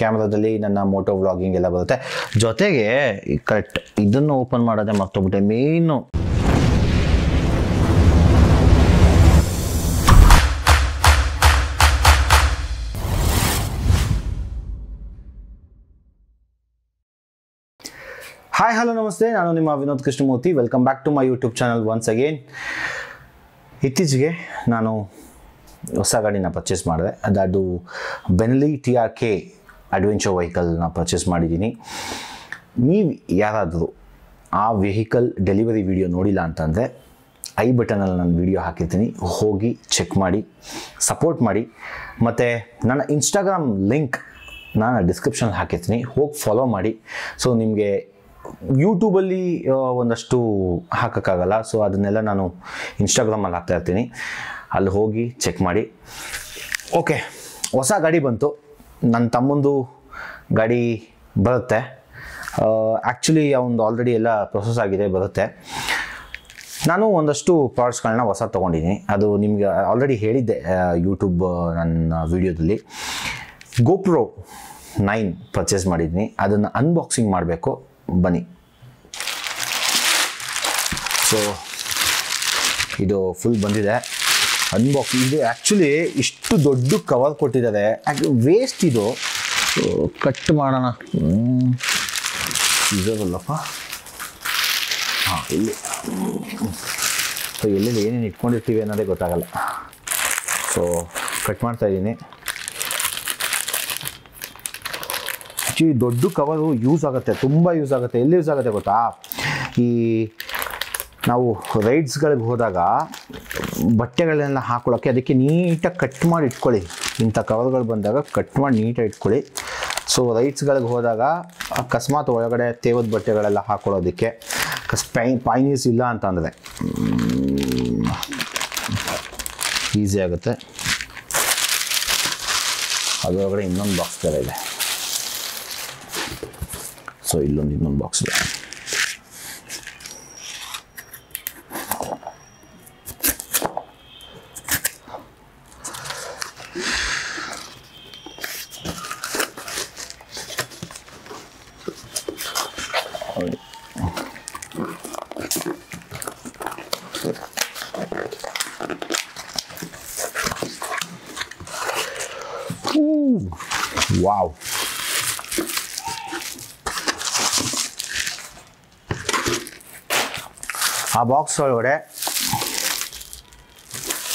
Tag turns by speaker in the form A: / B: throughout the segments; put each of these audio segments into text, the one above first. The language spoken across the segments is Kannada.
A: ಕ್ಯಾಮ್ರಾದಲ್ಲಿ ನನ್ನ ಮೋಟೋ ವ್ಲಾಗಿಂಗ್ ಎಲ್ಲ ಬರುತ್ತೆ. ಜೊತೆಗೆ ಕರೆಕ್ಟ್ ಇದನ್ನು ಓಪನ್ ಮಾಡೋದೇ ಮರ್ತೋಗ್ಬಿಟ್ಟೆ. ಮೇಯ್ನು ಹಾಯ್ ಹಲೋ ನಮಸ್ತೆ, ನಾನು ನಿಮ್ಮ Vinod Krishnamurthy. Welcome back to my YouTube channel once again. ಇತ್ತೀಚೆಗೆ ನಾನು ಹೊಸ ಗಾಡಿನ ಪರ್ಚೇಸ್ ಮಾಡಿದೆ. ಅದು ಬೆನ್ಲಿ TRK ಅಡ್ವೆಂಚರ್ ವೆಹಿಕಲ್ನ ಪರ್ಚೇಸ್ ಮಾಡಿದ್ದೀನಿ. ನೀವು ಯಾರಾದರೂ ಆ ವೆಹಿಕಲ್ ಡೆಲಿವರಿ ವಿಡಿಯೋ ನೋಡಿಲ್ಲ ಅಂತಂದರೆ ಐ ಬಟನಲ್ಲಿ ನಾನು ವಿಡಿಯೋ ಹಾಕಿರ್ತೀನಿ, ಹೋಗಿ ಚೆಕ್ ಮಾಡಿ, ಸಪೋರ್ಟ್ ಮಾಡಿ. ಮತ್ತು ನನ್ನ ಇನ್ಸ್ಟಾಗ್ರಾಮ್ ಲಿಂಕ್ ನಾನು ಡಿಸ್ಕ್ರಿಪ್ಷನಲ್ಲಿ ಹಾಕಿರ್ತೀನಿ, ಹೋಗಿ ಫಾಲೋ ಮಾಡಿ. ಸೊ ನಿಮಗೆ ಯೂಟ್ಯೂಬಲ್ಲಿ ಒಂದಷ್ಟು ಹಾಕೋಕ್ಕಾಗಲ್ಲ, ಸೊ ಅದನ್ನೆಲ್ಲ ನಾನು ಇನ್ಸ್ಟಾಗ್ರಾಮಲ್ಲಿ ಹಾಕ್ತಾಯಿರ್ತೀನಿ, ಅಲ್ಲಿ ಹೋಗಿ ಚೆಕ್ ಮಾಡಿ. ಓಕೆ, ಹೊಸ ಗಾಡಿ ಬಂತು. ನನ್ನ ತಮ್ಮಂದು ಗಾಡಿ ಬರುತ್ತೆ. ಆ್ಯಕ್ಚುಲಿ ಅವನದು ಆಲ್ರೆಡಿ ಎಲ್ಲ ಪ್ರೊಸೆಸ್ ಆಗಿದೆ, ಬರುತ್ತೆ. ನಾನು ಒಂದಷ್ಟು ಪಾರ್ಟ್ಸ್ಗಳನ್ನ ಹೊಸ ತೊಗೊಂಡಿದ್ದೀನಿ. ಅದು ನಿಮಗೆ ಆಲ್ರೆಡಿ ಹೇಳಿದ್ದೆ ಯೂಟ್ಯೂಬ್ ನನ್ನ ವಿಡಿಯೋದಲ್ಲಿ. GoPro 9 ಪರ್ಚೇಸ್ ಮಾಡಿದ್ದೀನಿ. ಅದನ್ನು ಅನ್ಬಾಕ್ಸಿಂಗ್ ಮಾಡಬೇಕು, ಬನ್ನಿ. ಸೊ ಇದು ಫುಲ್ ಬಂದಿದೆ ಅನ್ಬಾಕ್ಸಿಂಗ್. ಇದು ಆ್ಯಕ್ಚುಲಿ ಇಷ್ಟು ದೊಡ್ಡ ಕವರ್ ಕೊಟ್ಟಿದ್ದಾರೆ, ವೇಸ್ಟ್ ಇದು. ಕಟ್ ಮಾಡೋಣ, ಇದಲ್ಲಪ್ಪ. ಹಾಂ, ಇಲ್ಲಿ ಸೊ ಎಲ್ಲೆಲ್ಲಿ ಏನೇನು ಇಟ್ಕೊಂಡಿರ್ತೀವಿ ಅನ್ನೋದೇ ಗೊತ್ತಾಗಲ್ಲ. ಸೊ ಕಟ್ ಮಾಡ್ತಾಯಿದ್ದೀನಿ. ಆ್ಯಕ್ಚುಲಿ ದೊಡ್ಡ ಕವರು ಯೂಸ್ ಆಗುತ್ತೆ, ತುಂಬ ಯೂಸ್ ಆಗುತ್ತೆ. ಎಲ್ಲಿ ಯೂಸ್ ಆಗುತ್ತೆ ಗೊತ್ತಾ? ಈ ನಾವು ರೈಡ್ಸ್ಗಳಿಗೆ ಹೋದಾಗ ಬಟ್ಟೆಗಳನ್ನೆಲ್ಲ ಹಾಕೊಳ್ಳೋಕ್ಕೆ ಅದಕ್ಕೆ ನೀಟಾಗಿ ಕಟ್ ಮಾಡಿ ಇಟ್ಕೊಳ್ಳಿ. ಇಂಥ ಕವರ್ಗಳು ಬಂದಾಗ ಕಟ್ ಮಾಡಿ ನೀಟಾಗಿ ಇಟ್ಕೊಳ್ಳಿ. ಸೊ ರೈಡ್ಸ್ಗಳಿಗೆ ಹೋದಾಗ ಅಕಸ್ಮಾತ್ ಒಳಗಡೆ ತೇವದ ಬಟ್ಟೆಗಳೆಲ್ಲ ಹಾಕೊಳ್ಳೋದಕ್ಕೆ ಪೈನೀಸ್ ಇಲ್ಲ ಅಂತಂದರೆ ಈಸಿ ಆಗುತ್ತೆ. ಅದರೊಳಗಡೆ ಇನ್ನೊಂದು ಬಾಕ್ಸ್ ಥರ ಇದೆ. ಸೊ ಇನ್ನೊಂದು ಬಾಕ್ಸ್ ಇದೆ. ವಾವ್, ಆ ಬಾಕ್ಸ್ ಒಳಗಡೆ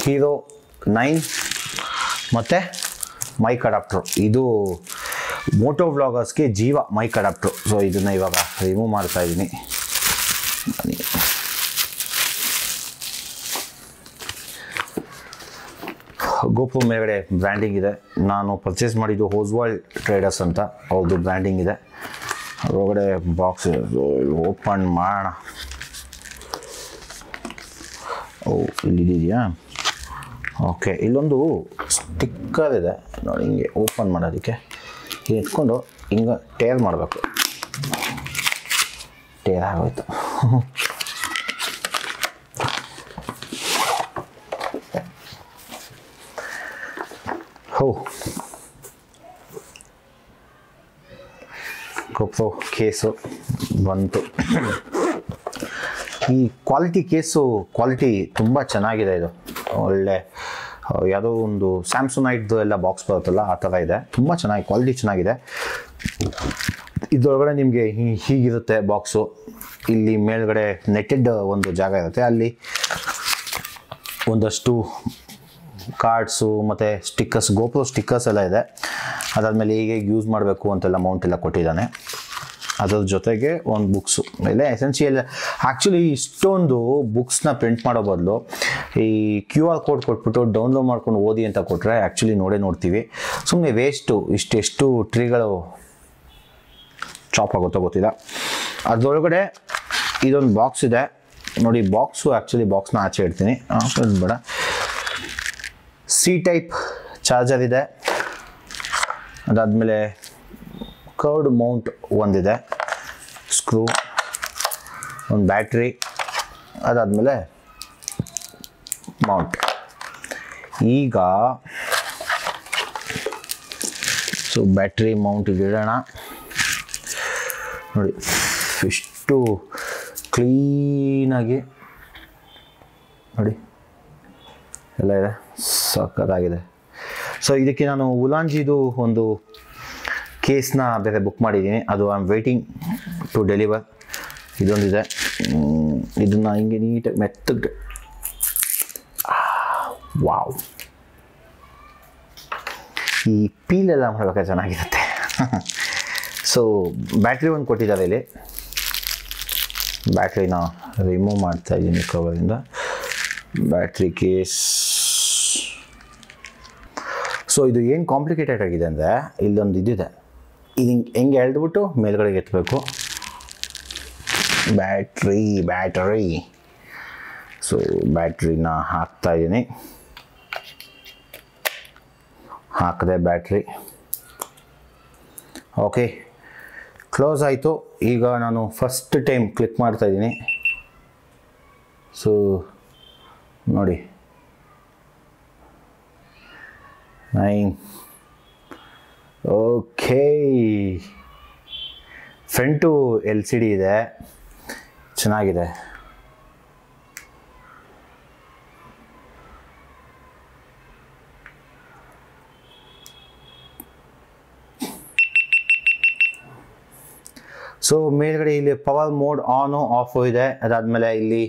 A: ಹೀರೋ 9 ಮತ್ತು ಮೈಕ್ ಅಡಾಪ್ಟರ್. ಇದು ಮೋಟೋ ವ್ಲಾಗರ್ಸ್ಗೆ ಜೀವ ಮೈಕ್ ಅಡಾಪ್ಟರ್. ಸೊ ಇದನ್ನು ಇವಾಗ ರಿಮೂವ್ ಮಾಡ್ತಾ ಇದ್ದೀನಿ. GoPro ಮೇಲ್ಗಡೆ ಬ್ರ್ಯಾಂಡಿಂಗ್ ಇದೆ. ನಾನು ಪರ್ಚೇಸ್ ಮಾಡಿದ್ದು ಹೋಸ್ವಾಲ್ಡ್ ಟ್ರೇಡರ್ಸ್ ಅಂತ, ಅವ್ರದ್ದು ಬ್ರ್ಯಾಂಡಿಂಗ್ ಇದೆ. ಅದರೊಳಗಡೆ ಬಾಕ್ಸ್ ಓಪನ್ ಮಾಡೋಣ. ಓ, ಇಲ್ಲಿದೆಯಾ? ಓಕೆ, ಇಲ್ಲೊಂದು ಸ್ಟಿಕ್ಕರ್ ಇದೆ ನೋಡಿ. ಹಿಂಗೆ ಓಪನ್ ಮಾಡೋದಕ್ಕೆ ಹಿಂಗೆ ಎತ್ಕೊಂಡು ಹಿಂಗೆ ಟೇರ್ ಮಾಡಬೇಕು. ಟೇರ್ ಆಗೋಯ್ತು. ಹೋ, GoPro ಕೇಸು ಬಂತು. ಈ ಕ್ವಾಲಿಟಿ ಕೇಸು ಕ್ವಾಲಿಟಿ ತುಂಬ ಚೆನ್ನಾಗಿದೆ. ಇದು ಒಳ್ಳೆ ಯಾವುದೋ ಒಂದು ಸ್ಯಾಮ್ಸಂಗ್ದು ಎಲ್ಲ ಬಾಕ್ಸ್ ಬರುತ್ತಲ್ಲ, ಆ ಥರ ಇದೆ. ತುಂಬ ಚೆನ್ನಾಗಿ ಕ್ವಾಲಿಟಿ ಚೆನ್ನಾಗಿದೆ. ಇದರೊಳಗಡೆ ನಿಮಗೆ ಹೀಗಿರುತ್ತೆ ಬಾಕ್ಸು. ಇಲ್ಲಿ ಮೇಲ್ಗಡೆ ನೆಟ್ಟೆಡ್ ಒಂದು ಜಾಗ ಇರುತ್ತೆ, ಅಲ್ಲಿ ಒಂದಷ್ಟು ಕಾರ್ಡ್ಸು ಮತ್ತು ಸ್ಟಿಕ್ಕರ್ಸ್, GoPro ಸ್ಟಿಕ್ಕರ್ಸ್ ಎಲ್ಲ ಇದೆ. ಅದಾದಮೇಲೆ ಹೇಗೆ ಯೂಸ್ ಮಾಡಬೇಕು ಅಂತೆಲ್ಲ ಮೌಂಟ್ ಎಲ್ಲ ಕೊಟ್ಟಿದ್ದಾನೆ. ಅದರ ಜೊತೆಗೆ ಒಂದು ಬುಕ್ಸು ಮೇಲೆ ಎಸೆನ್ಷಿಯಲ್. ಆ್ಯಕ್ಚುಲಿ ಇಷ್ಟೊಂದು ಬುಕ್ಸ್ನ ಪ್ರಿಂಟ್ ಮಾಡೋ ಬದಲು ಈ QR ಕೋಡ್ ಕೊಟ್ಬಿಟ್ಟು ಡೌನ್ಲೋಡ್ ಮಾಡ್ಕೊಂಡು ಓದಿ ಅಂತ ಕೊಟ್ಟರೆ ಆ್ಯಕ್ಚುಲಿ ನೋಡ್ತೀವಿ. ಸುಮ್ಮನೆ ವೇಸ್ಟು. ಇಷ್ಟೆಷ್ಟು ಟ್ರೀಗಳು ಚಾಪ್ ಆಗುತ್ತೋ ಗೊತ್ತಿಲ್ಲ. ಅದರೊಳಗಡೆ ಇದೊಂದು ಬಾಕ್ಸ್ ಇದೆ ನೋಡಿ. ಬಾಕ್ಸು ಆ್ಯಕ್ಚುಲಿ ಬಾಕ್ಸ್ನ ಆಚೆ ಇಡ್ತೀನಿ, ಬೇಡ. C-ಟೈಪ್ ಚಾರ್ಜರ್ ಇದೆ. ಅದಾದಮೇಲೆ ಕರ್ಡ್ ಮೌಂಟ್ ಒಂದಿದೆ, ಸ್ಕ್ರೂ, ಒಂದು ಬ್ಯಾಟ್ರಿ, ಅದಾದಮೇಲೆ ಮೌಂಟ್. ಈಗ ಸೊ ಬ್ಯಾಟ್ರಿ ಮೌಂಟಿಗೆ ಇಡೋಣ. ನೋಡಿ ಇಷ್ಟು ಕ್ಲೀನಾಗಿ ನೋಡಿ ಎಲ್ಲ ಇದೆ, ಸಖತ್ತಾಗಿದೆ. ಸೊ ಇದಕ್ಕೆ ನಾನು ಉಲಾಂಜಿದು ಒಂದು ಕೇಸ್ನ ಬೇರೆ ಬುಕ್ ಮಾಡಿದ್ದೀನಿ, ಅದು I am waiting to deliver. ಇದೊಂದಿದೆ, ಇದನ್ನು ಹಿಂಗೆ ನೀಟಾಗಿ ಮೆತ್ತಗೆ ವಾವ್, ಈ ಪೀಲೆಲ್ಲ ಮಾಡಬೇಕಾದ್ರೆ ಚೆನ್ನಾಗಿರುತ್ತೆ. ಸೊ ಬ್ಯಾಟ್ರಿ ಒಂದು ಕೊಟ್ಟಿದ್ದಾರೆ ಇಲ್ಲಿ, ಬ್ಯಾಟ್ರಿನ ರಿಮೂವ್ ಮಾಡ್ತಾ ಇದ್ದೀನಿ ಕವರಿಂದ. Battery case. ಸೊ ಇದು ಏನು ಕಾಂಪ್ಲಿಕೇಟೆಡ್ ಆಗಿದೆ ಅಂದರೆ ಇಲ್ಲೊಂದು ಇದಿದೆ, ಇದು ಹೆಂಗೆ ಎಳೆದ್ಬಿಟ್ಟು ಮೇಲ್ಗಡೆಗೆ ಎತ್ತಬೇಕು. ಬ್ಯಾಟ್ರಿ ಸೊ ಬ್ಯಾಟ್ರಿನ ಹಾಕ್ತಾ ಇದ್ದೀನಿ. ಹಾಕಿದೆ ಬ್ಯಾಟ್ರಿ. ಓಕೆ, ಕ್ಲೋಸ್ ಆಯಿತು. ಈಗ ನಾನು ಫಸ್ಟ್ ಟೈಮ್ ಕ್ಲಿಕ್ ಮಾಡ್ತಾ ಇದ್ದೀನಿ. ಸೊ ನೋಡಿ 9. ಓಕೆ, ಫ್ರಂಟು LCD ಇದೆ, ಚೆನ್ನಾಗಿದೆ. ಸೊ ಮೇಲ್ಗಡೆ ಇಲ್ಲಿ ಪವರ್ ಮೋಡ್ ಆನು ಆಫು ಇದೆ. ಅದಾದಮೇಲೆ ಇಲ್ಲಿ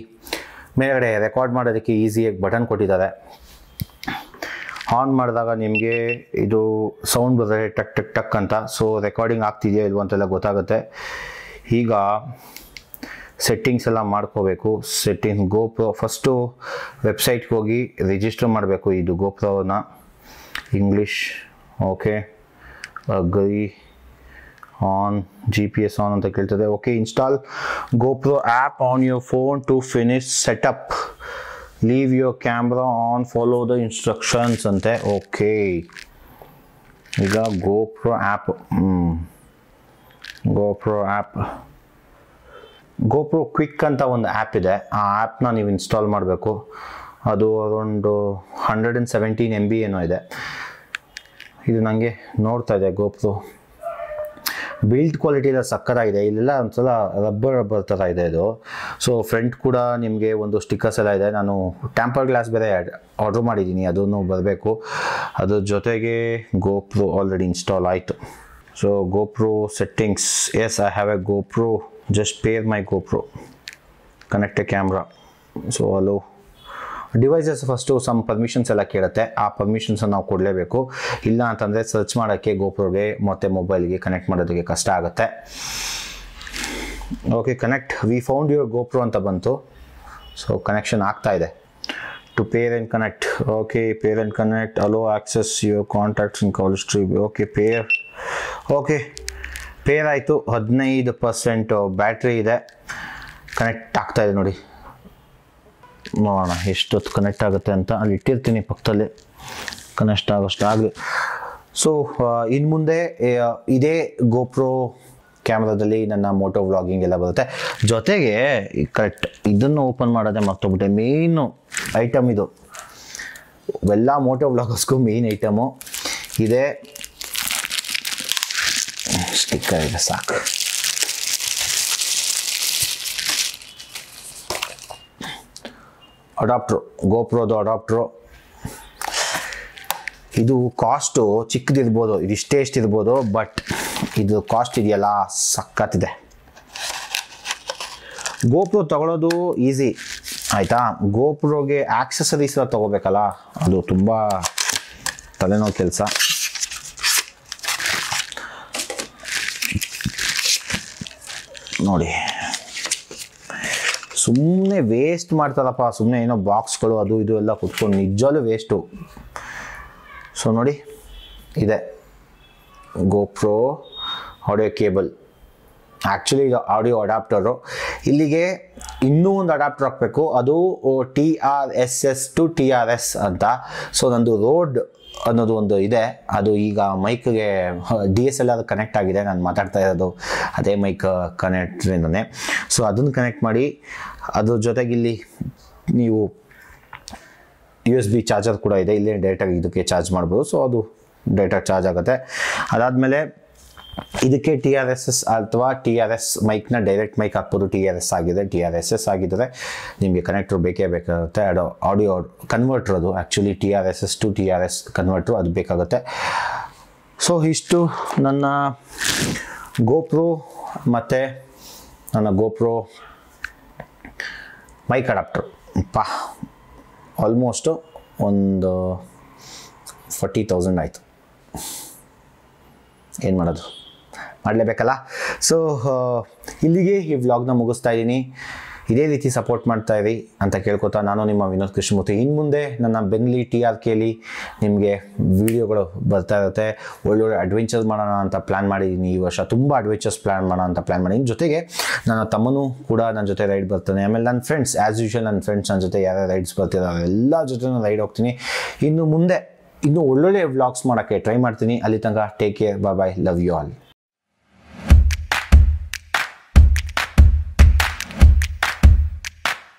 A: ಮೇಲ್ಗಡೆ ರೆಕಾರ್ಡ್ ಮಾಡೋದಕ್ಕೆ ಈಸಿಯಾಗಿ ಬಟನ್ ಕೊಟ್ಟಿದ್ದಾರೆ. ಆನ್ ಮಾಡಿದಾಗ ನಿಮಗೆ ಇದು ಸೌಂಡ್ ಬರ್ತದೆ, ಟಕ್ ಟಕ್ ಟಕ್ ಅಂತ. ಸೊ ರೆಕಾರ್ಡಿಂಗ್ ಆಗ್ತಿದೆಯೋ ಇಲ್ವೋ ಅಂತೆಲ್ಲ ಗೊತ್ತಾಗುತ್ತೆ. ಈಗ ಸೆಟ್ಟಿಂಗ್ಸ್ ಎಲ್ಲ ಮಾಡ್ಕೋಬೇಕು. ಸೆಟ್ಟಿಂಗ್ಸ್ GoPro ಫಸ್ಟು ವೆಬ್ಸೈಟ್ಗೆ ಹೋಗಿ ರಿಜಿಸ್ಟರ್ ಮಾಡಬೇಕು. ಇದು GoProನ English. Okay, agree on, GPS on ಅಂತ ಕೇಳ್ತದೆ. Okay, install GoPro app on your phone to finish setup, leave your camera on, follow the instructions ಅಂತೆ. ಓಕೆ, ಈಗ GoPro ಆ್ಯಪ್ GoPro ಕ್ವಿಕ್ ಅಂತ ಒಂದು ಆ್ಯಪ್ ಇದೆ. ಆ ಆ್ಯಪ್ನ ನೀವು ಇನ್ಸ್ಟಾಲ್ ಮಾಡಬೇಕು. ಅದು ಅರೌಂಡು 117 MB ಏನೋ ಇದೆ. ಇದು ನನಗೆ ನೋಡ್ತಾ ಇದೆ GoPro ಬಿಲ್ಡ್ ಕ್ವಾಲಿಟಿ ಎಲ್ಲ ಸಕ್ಕತ್ತಾಗಿದೆ. ಇಲ್ಲೆಲ್ಲ ಒಂದ್ಸಲ ರಬ್ಬರ್ ಥರ ಇದೆ ಇದು. ಸೊ ಫ್ರಂಟ್ ಕೂಡ ನಿಮಗೆ ಒಂದು ಸ್ಟಿಕ್ಕರ್ಸ್ ಎಲ್ಲ ಇದೆ. ನಾನು ಟ್ಯಾಂಪರ್ ಗ್ಲಾಸ್ ಬೇರೆ ಆರ್ಡ್ರ್ ಮಾಡಿದ್ದೀನಿ, ಅದನ್ನು ಬರಬೇಕು. ಅದ್ರ ಜೊತೆಗೆ GoPro ಆಲ್ರೆಡಿ ಇನ್ಸ್ಟಾಲ್ ಆಯಿತು. So GoPro settings, yes I have a GoPro, just pair my GoPro, connect a camera. So allow devices first some permissions ಎಲ್ಲ ಕೇಳುತ್ತೆ. ಆ ಪರ್ಮಿಷನ್ಸನ್ನು ನಾವು ಕೊಡಲೇಬೇಕು. ಇಲ್ಲ ಅಂತಂದರೆ ಸರ್ಚ್ ಮಾಡೋಕ್ಕೆ GoProಗೆ ಮತ್ತು ಮೊಬೈಲ್ಗೆ ಕನೆಕ್ಟ್ ಮಾಡೋದಕ್ಕೆ ಕಷ್ಟ ಆಗುತ್ತೆ. Okay, connect, we found your GoPro ಅಂತ ಬಂತು. ಸೊ ಕನೆಕ್ಷನ್ ಆಗ್ತಾ ಇದೆ. To pair and connect. Okay, pair and connect, allow access your contacts in call history. Okay, pair. Okay, pair ಆಯಿತು. 15% ಬ್ಯಾಟ್ರಿ ಇದೆ. ಕನೆಕ್ಟ್ ಆಗ್ತಾ ಇದೆ ನೋಡಿ. ನೋಡೋಣ ಎಷ್ಟೊತ್ತು ಕನೆಕ್ಟ್ ಆಗುತ್ತೆ ಅಂತ. ಅಲ್ಲಿ ಇಟ್ಟಿರ್ತೀನಿ ಪಕ್ಕದಲ್ಲಿ, ಕನೆಕ್ಟ್ ಆಗೋಷ್ಟು ಆಗಲಿ. ಸೊ ಇನ್ನು ಮುಂದೆ ಇದೇ GoPro ಕ್ಯಾಮ್ರಾದಲ್ಲಿ ನನ್ನ ಮೋಟೋ ವ್ಲಾಗಿಂಗ್ ಎಲ್ಲ ಬರುತ್ತೆ. ಜೊತೆಗೆ ಕರೆಕ್ಟ್ ಇದನ್ನು ಓಪನ್ ಮಾಡೋದೇ ಮರ್ತೋಗ್ಬಿಟ್ಟೆ. ಮೇಯ್ನು ಐಟಮ್ ಇದು, ಎಲ್ಲ ಮೋಟೋ ವ್ಲಾಗರ್ಸ್ಗೂ ಮೇಯ್ನ್ ಐಟಮು ಇದೆ. ಸ್ಟಿಕ್ಕರ್ ಇದೆ ಸಾಕು. ಅಡಾಪ್ಟ್ರು, GoProದು ಅಡಾಪ್ಟ್ರು. ಇದು ಕಾಸ್ಟು ಚಿಕ್ಕದಿರ್ಬೋದು, ಇದಿಷ್ಟೇ ಎಷ್ಟಿರ್ಬೋದು, ಬಟ್ ಇದು ಕಾಸ್ಟ್ ಇದೆಯಲ್ಲ ಸಕ್ಕತ್ತಿದೆ. GoPro ತಗೊಳ್ಳೋದು ಈಸಿ ಆಯಿತಾ. GoProಗೆ ಆಕ್ಸೆಸರೀಸ್ ಎಲ್ಲ ತೊಗೋಬೇಕಲ್ಲ, ಅದು ತುಂಬ ತಲೆನೋವು ಕೆಲಸ. ನೋಡಿ ಸುಮ್ಮನೆ ವೇಸ್ಟ್ ಮಾಡ್ತಾರಪ್ಪ, ಸುಮ್ಮನೆ ಏನೋ ಬಾಕ್ಸ್ಗಳು ಅದು ಇದು ಎಲ್ಲ ಕುತ್ಕೊಂಡು ನಿಜವಾಗ್ಲೂ ವೇಸ್ಟು. ಸೊ ನೋಡಿ ಇದೆ GoPro ಆಡಿಯೋ ಕೇಬಲ್. ಆ್ಯಕ್ಚುಲಿ ಇದು ಆಡಿಯೋ ಅಡಾಪ್ಟರು. ಇಲ್ಲಿಗೆ ಇನ್ನೂ ಒಂದು ಅಡಾಪ್ಟರ್ ಹಾಕಬೇಕು, ಅದು TRSS ಟು TRS ಅಂತ. ಸೊ ನಂದು ರೋಡ್ ಅನ್ನೋದು ಒಂದು ಇದೆ, ಅದು ಈಗ ಮೈಕ್ಗೆ DSLR ಕನೆಕ್ಟ್ ಆಗಿದೆ. ನಾನು ಮಾತಾಡ್ತಾ ಇರೋದು ಅದೇ ಮೈಕ್ ಕನೆಕ್ಟ್ರಿಂದನೇ. ಸೊ ಅದನ್ನು ಕನೆಕ್ಟ್ ಮಾಡಿ, ಅದ್ರ ಜೊತೆಗೆ ಇಲ್ಲಿ ನೀವು USB ಚಾರ್ಜರ್ ಕೂಡ ಇದೆ, ಇಲ್ಲೇ ಡೈರೆಕ್ಟಾಗಿ ಇದಕ್ಕೆ ಚಾರ್ಜ್ ಮಾಡ್ಬೋದು. ಸೊ ಅದು ಡೈರೆಕ್ಟಾಗಿ ಚಾರ್ಜ್ ಆಗುತ್ತೆ. ಅದಾದಮೇಲೆ ಇದಕ್ಕೆ TRSS ಅಥವಾ TRS ಮೈಕ್ನ ಡೈರೆಕ್ಟ್ ಮೈಕ್ ಹಾಕ್ಬೋದು. TRS ಆಗಿದೆ, TRSS ಆಗಿದ್ದರೆ ನಿಮಗೆ ಕನೆಕ್ಟ್ರು ಬೇಕೇ ಬೇಕಾಗುತ್ತೆ. ಆಡಿಯೋ ಕನ್ವರ್ಟ್ರ್ ಅದು ಆ್ಯಕ್ಚುಲಿ TRSS ಟು TRS ಕನ್ವರ್ಟ್ರು ಅದು ಬೇಕಾಗುತ್ತೆ. ಸೊ ಇಷ್ಟು ನನ್ನ GoPro ಮತ್ತು ನನ್ನ GoPro ಮೈಕ್ ಅಡಾಪ್ಟರ್. ಆಲ್ಮೋಸ್ಟು ಒಂದು 40,000 ಆಯಿತು. ಏನು ಮಾಡೋದು, ಮಾಡಲೇಬೇಕಲ್ಲ. ಸೊ ಇಲ್ಲಿಗೆ ಈ ವ್ಲಾಗ್ನ ಮುಗಿಸ್ತಾ ಇದ್ದೀನಿ. ಇದೇ ರೀತಿ ಸಪೋರ್ಟ್ ಮಾಡ್ತಾ ಇರಿ ಅಂತ ಕೇಳ್ಕೊತಾ ನಾನು ನಿಮ್ಮ ವಿನೋದ್ ಕೃಷ್ಣಮೂರ್ತಿ. ಇನ್ನು ಮುಂದೆ ನನ್ನ ಬೆನ್ಲಿ TRKಲಿ ನಿಮಗೆ ವಿಡಿಯೋಗಳು ಬರ್ತಾ ಇರುತ್ತೆ. ಒಳ್ಳೊಳ್ಳೆ ಅಡ್ವೆಂಚರ್ಸ್ ಮಾಡೋಣ ಅಂತ ಪ್ಲ್ಯಾನ್ ಮಾಡಿದ್ದೀನಿ ಈ ವರ್ಷ. ತುಂಬ ಅಡ್ವೆಂಚರ್ಸ್ ಪ್ಲ್ಯಾನ್ ಮಾಡೋಣ ಅಂತ ಪ್ಲ್ಯಾನ್ ಮಾಡಿದ್ದೀನಿ. ಜೊತೆಗೆ ನನ್ನ ತಮ್ಮನೂ ಕೂಡ ನನ್ನ ಜೊತೆ ರೈಡ್ ಬರ್ತಾನೆ. ಆಮೇಲೆ ನನ್ನ ಫ್ರೆಂಡ್ಸ್ ಆ್ಯಸ್ ಯೂಶುವಲ್ ನನ್ನ ಫ್ರೆಂಡ್ಸ್ ನನ್ನ ಜೊತೆ ಯಾರ್ಯಾರು ರೈಡ್ಸ್ ಬರ್ತಿದ್ದಾರೆ ಎಲ್ಲ ಜೊತೆ ನಾನು ರೈಡ್ ಹೋಗ್ತೀನಿ. ಇನ್ನು ಮುಂದೆ ಇನ್ನೂ ಒಳ್ಳೊಳ್ಳೆ ವ್ಲಾಗ್ಸ್ ಮಾಡೋಕ್ಕೆ ಟ್ರೈ ಮಾಡ್ತೀನಿ. ಅಲ್ಲಿ ತನಕ take care, bye bye, love you all.